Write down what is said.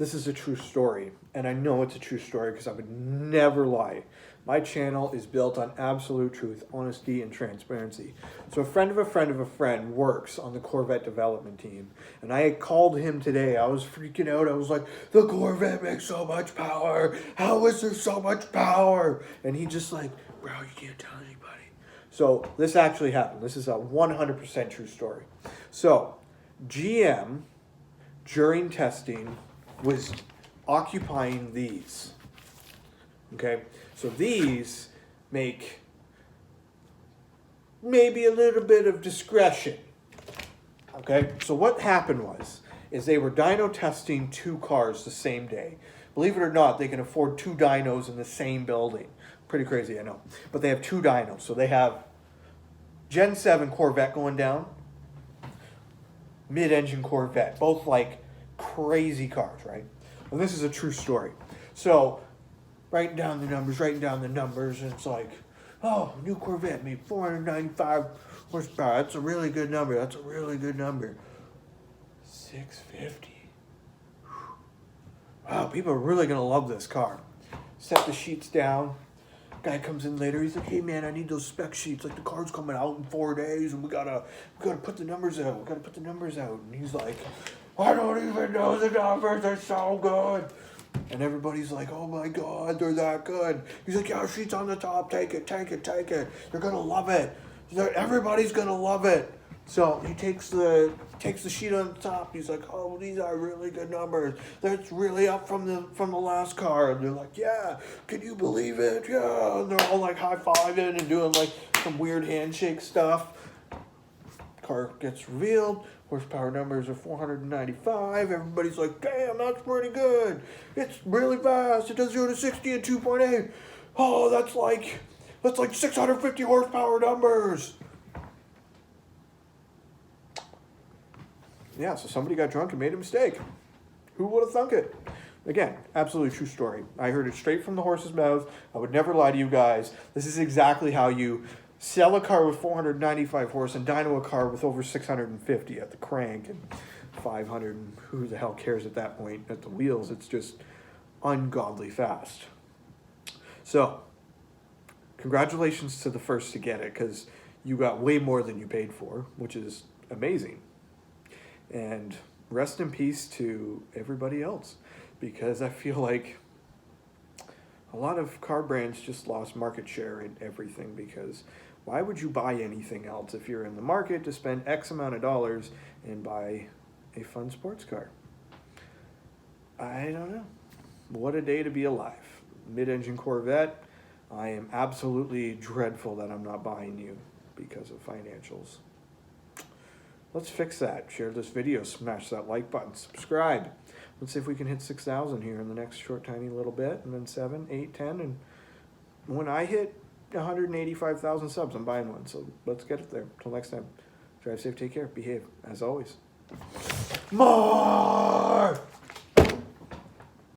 This is a true story, and I know it's a true story because I would never lie. My channel is built on absolute truth, honesty, and transparency. So a friend of a friend of a friend works on the Corvette development team, and I had called him today. I was freaking out. I was like, the Corvette makes so much power. How is there so much power? And he just like, bro, you can't tell anybody. So this actually happened. This is a 100% true story. So GM, during testing, was occupying these. Okay, so these make maybe a little bit of discretion. Okay, so what happened is they were dyno testing two cars the same day. Believe it or not, they can afford two dynos in the same building. Pretty crazy, I know. But they have two dynos. So they have Gen 7 Corvette going down, mid-engine Corvette, both like crazy cars, right? And this is a true story. So writing down the numbers, and it's like, oh, new Corvette made 495 horsepower. That's a really good number. 650. Wow, people are really gonna love this car. Set the sheets down. Guy comes in later. He's like, hey man, I need those spec sheets. Like the car's coming out in 4 days, and we gotta put the numbers out. And he's like, I don't even know the numbers. They're so good. And everybody's like, oh my God, they're that good. He's like, yeah, sheets on the top. Take it. You're gonna love it. Everybody's gonna love it. So he takes the sheet on the top. He's like, oh, these are really good numbers. That's really up from the last car. And they're like, yeah, can you believe it? Yeah. And they're all like high-fiving and doing like some weird handshake stuff. Car gets revealed. Horsepower numbers are 495. Everybody's like, damn, that's pretty good. It's really fast. It does 0 to 60 in 2.8. Oh, that's like 650 horsepower numbers. Yeah, so somebody got drunk and made a mistake. Who would have thunk it? Again, absolutely true story. I heard it straight from the horse's mouth. I would never lie to you guys. This is exactly how you sell a car with 495 horse and dyno a car with over 650 at the crank and 500. And who the hell cares at that point at the wheels? It's just ungodly fast. So, congratulations to the first to get it, because you got way more than you paid for, which is amazing. And rest in peace to everybody else, because I feel like a lot of car brands just lost market share in everything, because why would you buy anything else if you're in the market to spend X amount of dollars and buy a fun sports car? I don't know. What a day to be alive. Mid-engine Corvette. I am absolutely dreadful that I'm not buying you because of financials. Let's fix that. Share this video, smash that like button, subscribe. Let's see if we can hit 6,000 here in the next short, tiny little bit, and then 7, 8, 10, and when I hit 185,000 subs, I'm buying one. So let's get it there. Till next time, drive safe, take care, behave, as always. More!